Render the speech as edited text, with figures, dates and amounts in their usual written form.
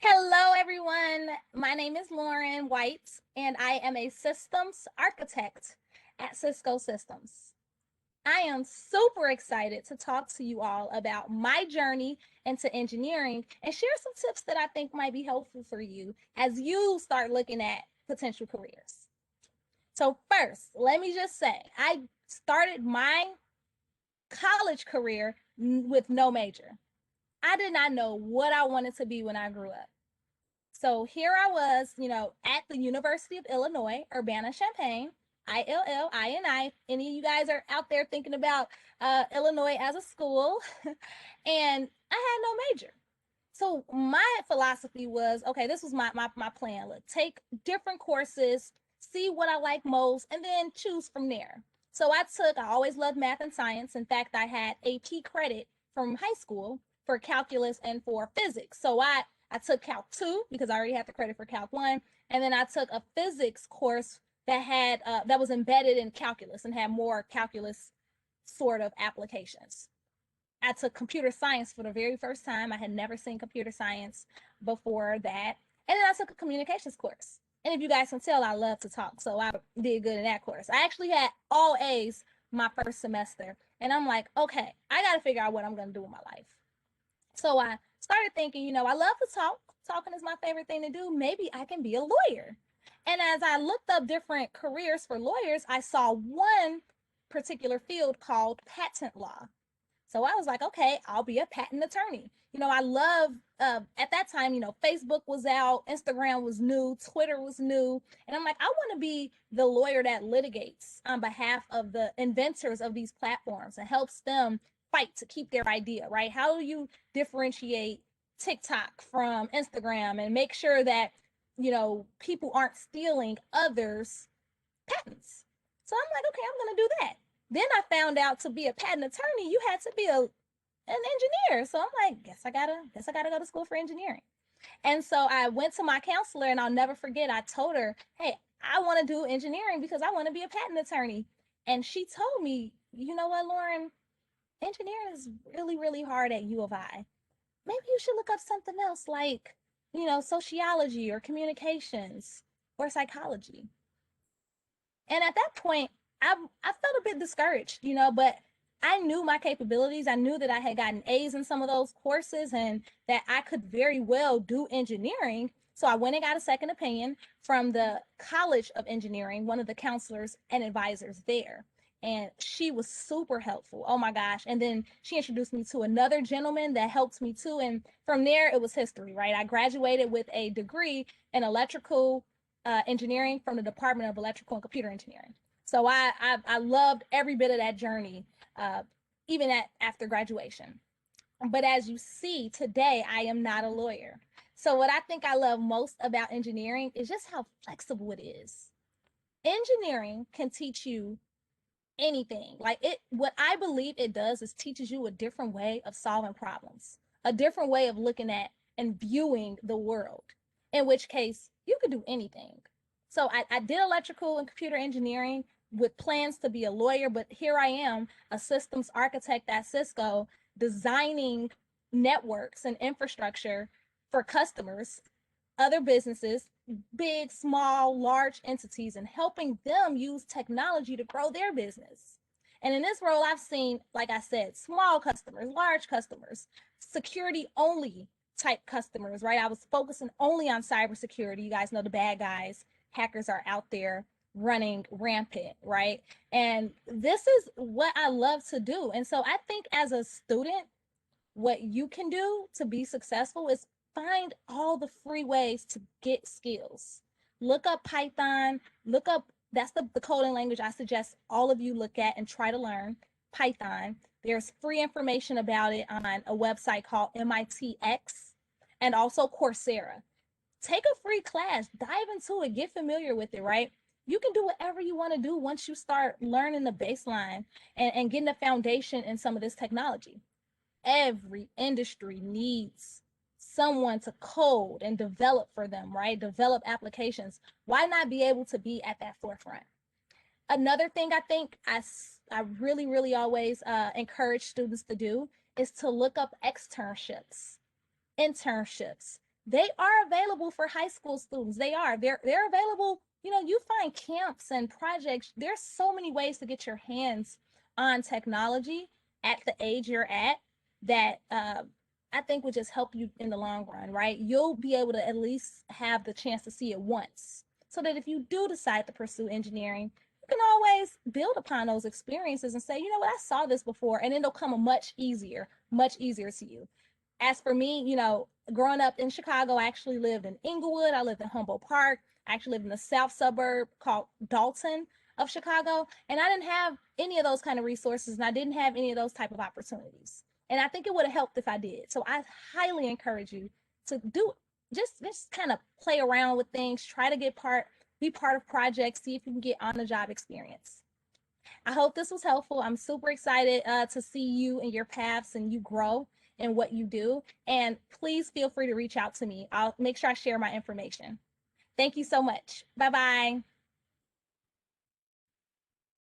Hello, everyone. My name is Lauren White, and I am a systems architect at Cisco Systems. I am super excited to talk to you all about my journey into engineering and share some tips that I think might be helpful for you as you start looking at potential careers. So, first, let me just say, I started my college career with no major. I did not know what I wanted to be when I grew up. So here I was, at the University of Illinois, Urbana-Champaign, ILLINI. Any of you guys are out there thinking about Illinois as a school, and I had no major. So my philosophy was, okay, this was my plan. Look, take different courses, see what I like most, and then choose from there. So I always loved math and science. In fact, I had AP credit from high school for calculus and for physics. So I took Calc 2 because I already had the credit for Calc 1. And then I took a physics course that was embedded in calculus and had more calculus sort of applications. I took computer science for the very first time. I had never seen computer science before that. And then I took a communications course. And if you guys can tell, I love to talk. So I did good in that course. I actually had all A's my first semester. And I'm like, okay, I got to figure out what I'm going to do with my life. So I started thinking, I love to talk. Talking is my favorite thing to do. Maybe I can be a lawyer. And as I looked up different careers for lawyers, I saw one particular field called patent law. So I was like, okay, I'll be a patent attorney. I love, at that time, Facebook was out, Instagram was new, Twitter was new. And I'm like, I want to be the lawyer that litigates on behalf of the inventors of these platforms and helps them fight to keep their idea, right? How do you differentiate TikTok from Instagram and make sure that, people aren't stealing others' patents? So I'm like, okay, I'm going to do that. Then I found out to be a patent attorney, you had to be an engineer. So I'm like, guess I gotta go to school for engineering. And so I went to my counselor, and I'll never forget. I told her, hey, I want to do engineering because I want to be a patent attorney. And she told me, you know what, Lauren, engineering is really, really hard at U of I. Maybe you should look up something else like, sociology or communications or psychology. And at that point, I felt a bit discouraged, but I knew my capabilities. I knew that I had gotten A's in some of those courses and that I could very well do engineering. So I went and got a second opinion from the College of Engineering, one of the counselors and advisors there. And she was super helpful. Oh my gosh. And then she introduced me to another gentleman that helped me too. And from there, it was history, right? I graduated with a degree in electrical engineering from the Department of Electrical and Computer Engineering. So I loved every bit of that journey, uh, even after graduation. But as you see today, I am not a lawyer. So what I think I love most about engineering is just how flexible it is. Engineering can teach you anything. Like it, what I believe it does is teaches you a different way of solving problems, a different way of looking at and viewing the world, in which case you could do anything. So I did electrical and computer engineering with plans to be a lawyer, but here I am, a systems architect at Cisco, designing networks and infrastructure for customers, other businesses, big, small, large entities, and helping them use technology to grow their business. And in this role, I've seen, like I said, small customers, large customers, security only type customers, right? I was focusing only on cybersecurity. You guys know the bad guys, hackers are out there running rampant, right? And this is what I love to do. And so I think as a student, what you can do to be successful is find all the free ways to get skills. Look up Python, look up, that's the coding language I suggest all of you look at and try to learn Python. There's free information about it on a website called MITx and also Coursera. Take a free class, dive into it, get familiar with it, right? You can do whatever you want to do once you start learning the baseline and getting the foundation in some of this technology. Every industry needs someone to code and develop for them, right? Develop applications. Why not be able to be at that forefront? Another thing I think I really, really always encourage students to do is to look up externships, internships. they are available for high school students. They're available. You know, you find camps and projects. There's so many ways to get your hands on technology at the age you're at that I think would just help you in the long run, right? You'll be able to at least have the chance to see it once, so that if you do decide to pursue engineering, you can always build upon those experiences and say, you know what, I saw this before, and it'll come a much easier to you. As for me, you know, growing up in Chicago, I actually lived in Inglewood. I lived in Humboldt Park. I actually lived in the south suburb called Dalton of Chicago. And I didn't have any of those kind of resources, and I didn't have any of those type of opportunities. And I think it would have helped if I did. So I highly encourage you to do just kind of play around with things, try to be part of projects, see if you can get on the job experience. I hope this was helpful. I'm super excited to see you and your paths and you grow in what you do. And please feel free to reach out to me. I'll make sure I share my information. Thank you so much. Bye bye.